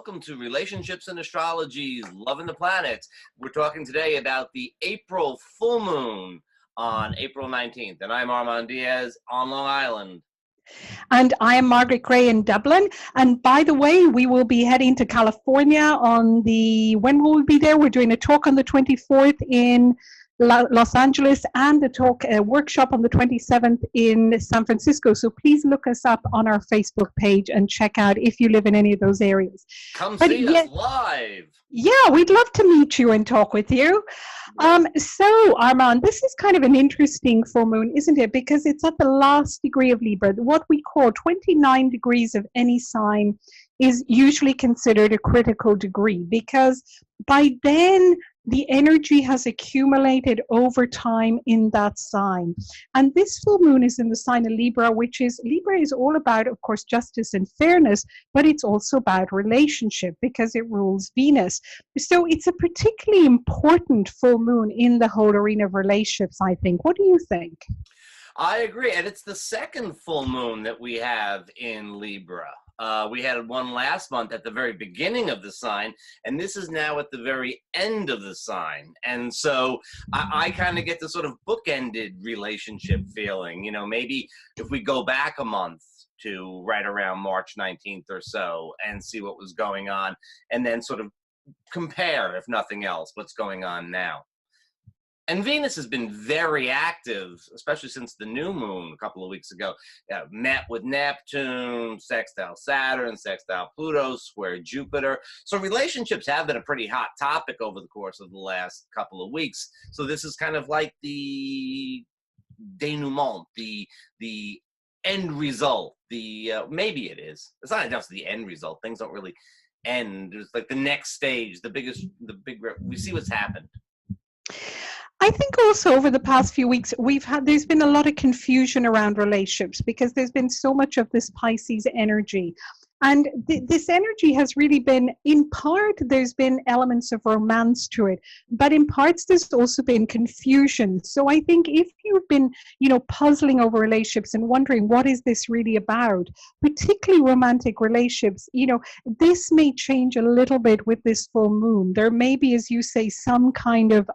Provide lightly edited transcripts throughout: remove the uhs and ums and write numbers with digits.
welcome to Relationships and Astrology's Loving the Planets. We're talking today about the April full moon on April 19th, and I'm Armand Diaz on Long Island. And I am Margaret Gray in Dublin. And by the way, we will be heading to California when will we be there? We're doing a talk on the 24th in Los Angeles and a workshop on the 27th in San Francisco. So please look us up on our Facebook page and check out if you live in any of those areas. Come see us live. Yeah, we'd love to meet you and talk with you. So Armand, this is kind of an interesting full moon, isn't it? Because it's at the last degree of Libra. What we call 29 degrees of any sign is usually considered a critical degree, because by then the energy has accumulated over time in that sign. And this full moon is in the sign of Libra, Libra is all about, of course, justice and fairness, but it's also about relationship because it rules Venus. So it's a particularly important full moon in the whole arena of relationships, I think. What do you think? I agree. And it's the second full moon that we have in Libra. We had one last month at the very beginning of the sign, and this is now at the very end of the sign. And so I kind of get the sort of bookended relationship feeling. You know, maybe if we go back a month to right around March 19th or so and see what was going on, and then sort of compare, if nothing else, what's going on now. And Venus has been very active, especially since the new moon a couple of weeks ago. Met with Neptune, sextile Saturn, sextile Pluto, square Jupiter. So relationships have been a pretty hot topic over the course of the last couple of weeks. So this is kind of like the denouement, the end result. Maybe it is. It's not just the end result. Things don't really end. It's like the next stage, we see what's happened. I think also over the past few weeks, there's been a lot of confusion around relationships because there's been so much of this Pisces energy. And this energy has really been, in part, there's been elements of romance to it, but in parts there's also been confusion. So I think if you've been, puzzling over relationships and wondering what is this really about, particularly romantic relationships, this may change a little bit with this full moon. There may be, as you say, some kind of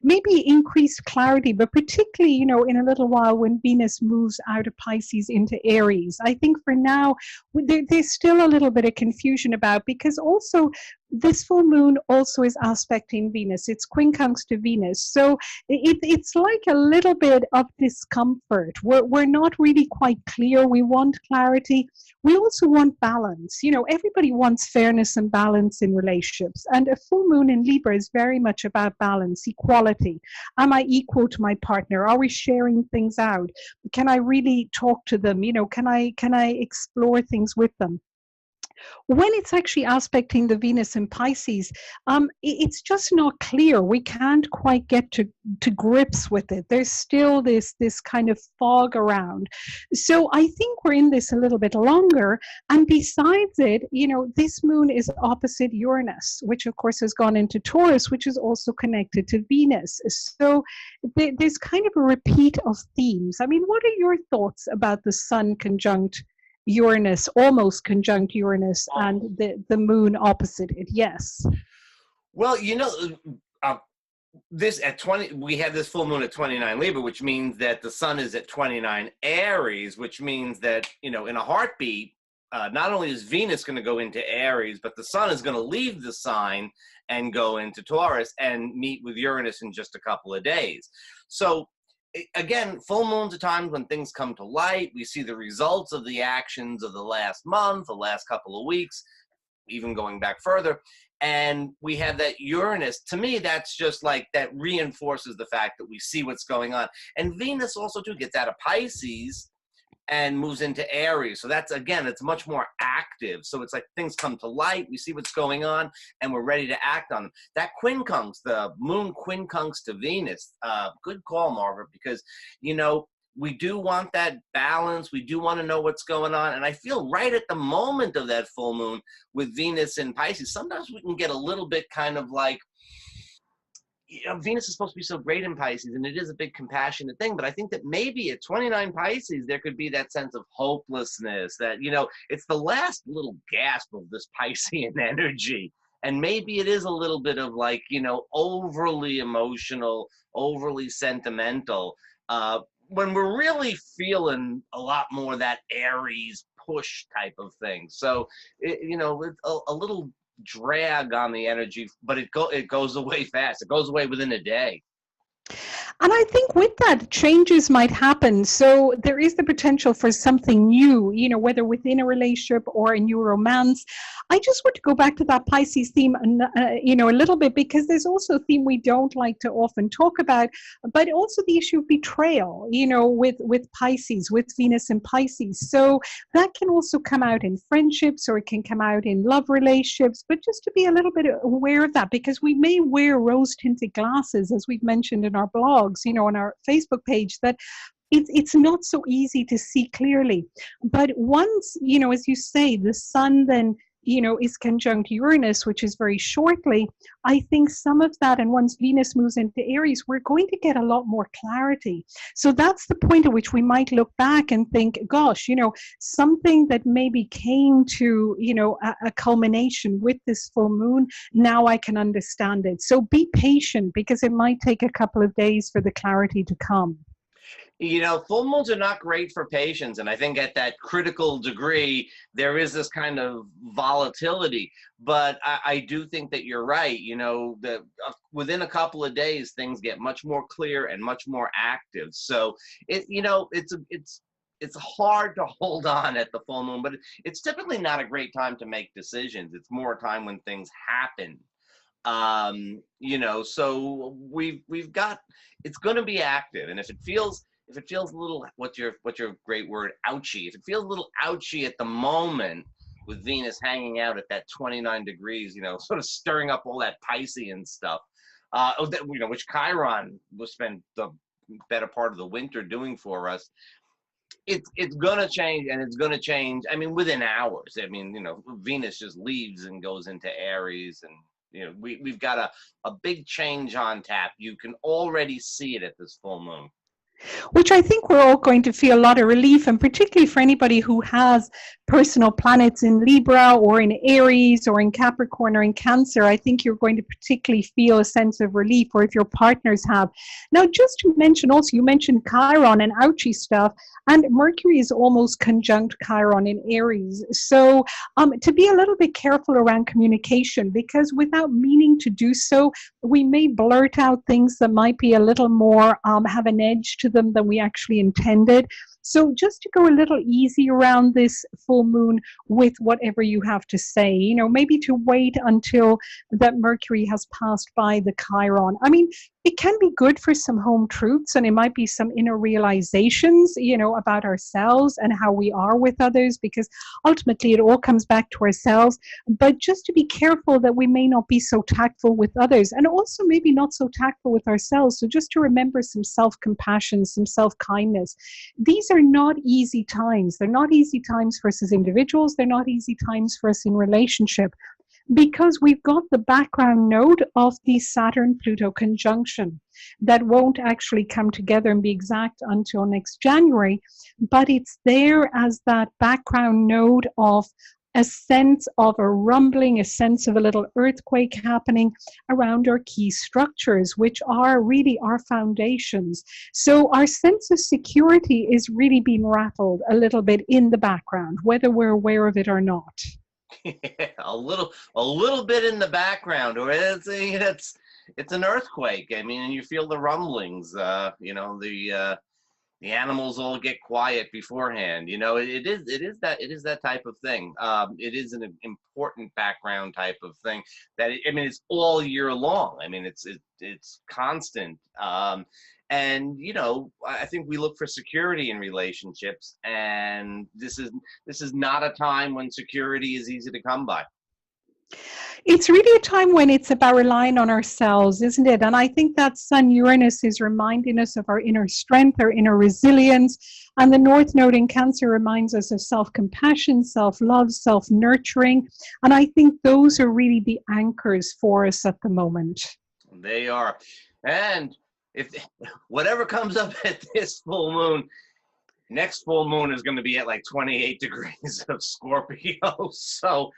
maybe increased clarity, but particularly, in a little while when Venus moves out of Pisces into Aries. I think for now, there's still a little bit of confusion about, because also this full moon also is aspecting Venus. It's quincunx to Venus. So it's like a little bit of discomfort. We're not really quite clear. We want clarity. We also want balance. Everybody wants fairness and balance in relationships. And a full moon in Libra is very much about balance, equality. Am I equal to my partner? Are we sharing things out? Can I really talk to them? Can I explore things with them? When it's actually aspecting the Venus in Pisces, it's just not clear. We can't quite get to grips with it. There's still this kind of fog around. So I think we're in this a little bit longer. And besides it, this moon is opposite Uranus, which of course has gone into Taurus, which is also connected to Venus. So there's kind of a repeat of themes. I mean, what are your thoughts about the Sun conjunct Uranus, almost conjunct Uranus, and the moon opposite it? Yes. Well, this at 20, we have this full moon at 29 Libra, which means that the sun is at 29 Aries, which means that, in a heartbeat, not only is Venus going to go into Aries, but the sun is going to leave the sign and go into Taurus and meet with Uranus in just a couple of days. So again, full moons are times when things come to light. We see the results of the actions of the last month, the last couple of weeks, even going back further. And we have that Uranus. To me, that's just like, that reinforces the fact that we see what's going on. And Venus also, too, gets out of Pisces and moves into Aries. So that's, again, it's much more active. So it's like things come to light, we see what's going on, and we're ready to act on them. That quincunx, the moon quincunx to Venus, good call, Margaret, because, we do want that balance. We do want to know what's going on. And I feel right at the moment of that full moon with Venus in Pisces, sometimes we can get a little bit kind of like, Venus is supposed to be so great in Pisces, and it is a big compassionate thing. But I think that maybe at 29 Pisces, there could be that sense of hopelessness that, it's the last little gasp of this Piscean energy. And maybe it is a little bit of like, overly emotional, overly sentimental, when we're really feeling a lot more that Aries push type of thing. So, it's a little drag on the energy, but it goes away fast. It goes away within a day. And I think with that, changes might happen. So there is the potential for something new, whether within a relationship or a new romance. I just want to go back to that Pisces theme, a little bit, because there's also a theme we don't like to often talk about, but also the issue of betrayal, with Pisces, with Venus and Pisces. So that can also come out in friendships, or it can come out in love relationships, but just to be a little bit aware of that, because we may wear rose-tinted glasses, as we've mentioned in our blogs, on our Facebook page, that it's not so easy to see clearly. But once, as you say, the sun then, is conjunct Uranus, which is very shortly, I think some of that, and once Venus moves into Aries, we're going to get a lot more clarity. So that's the point at which we might look back and think, gosh, something that maybe came to, a culmination with this full moon, now I can understand it. So be patient, because it might take a couple of days for the clarity to come. Full moons are not great for patience. And I think at that critical degree, there is this kind of volatility. But I do think that you're right. Within a couple of days, things get much more clear and much more active. So it's hard to hold on at the full moon, but it's typically not a great time to make decisions. It's more a time when things happen. So we've got, it's going to be active. And if it feels a little, what's your great word, ouchy, if it feels a little ouchy at the moment with Venus hanging out at that 29 degrees, sort of stirring up all that Piscean stuff, which Chiron will spend the better part of the winter doing for us, it's going to change, and it's going to change, within hours. Venus just leaves and goes into Aries, and we've got a big change on tap. You can already see it at this full moon. Which I think we're all going to feel a lot of relief, and particularly for anybody who has personal planets in Libra or in Aries or in Capricorn or in Cancer, I think you're going to particularly feel a sense of relief, or if your partners have. Now, just to mention also, you mentioned Chiron and ouchy stuff, and Mercury is almost conjunct Chiron in Aries. So to be a little bit careful around communication, because without meaning to do so, we may blurt out things that might be a little more, have an edge to them than we actually intended. So just to go a little easy around this full moon with whatever you have to say, maybe to wait until that Mercury has passed by the Chiron. It can be good for some home truths, and it might be some inner realizations, about ourselves and how we are with others, because ultimately it all comes back to ourselves. But just to be careful that we may not be so tactful with others, and also maybe not so tactful with ourselves. So just to remember some self-compassion, some self-kindness. These are not easy times. They're not easy times for us as individuals. They're not easy times for us in relationship, because we've got the background node of the Saturn-Pluto conjunction that won't actually come together and be exact until next January, but it's there as that background node of a sense of a rumbling, a sense of a little earthquake happening around our key structures, which are really our foundations. So our sense of security is really being rattled a little bit in the background, whether we're aware of it or not. a little bit in the background, or it's an earthquake. And you feel the rumblings. The animals all get quiet beforehand. It is that type of thing. It is an important background type of thing that it's all year long. It's constant. And I think we look for security in relationships, and this is not a time when security is easy to come by. It's really a time when it's about relying on ourselves, isn't it? And I think that Sun Uranus is reminding us of our inner strength, our inner resilience. And the North Node in Cancer reminds us of self-compassion, self-love, self-nurturing. And I think those are really the anchors for us at the moment. They are. And if whatever comes up at this full moon, next full moon is going to be at like 28 degrees of Scorpio. So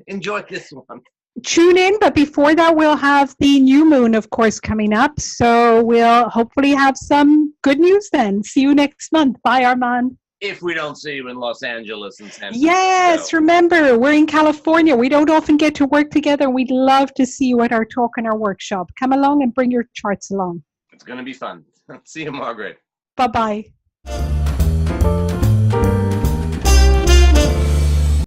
enjoy this one. Tune in, but before that, we'll have the new moon, of course, coming up. So we'll hopefully have some good news then. See you next month. Bye, Armand. If we don't see you in Los Angeles and San Francisco. Yes, remember, we're in California. We don't often get to work together. We'd love to see you at our talk and our workshop. Come along and bring your charts along. It's going to be fun. See you, Margaret. Bye-bye.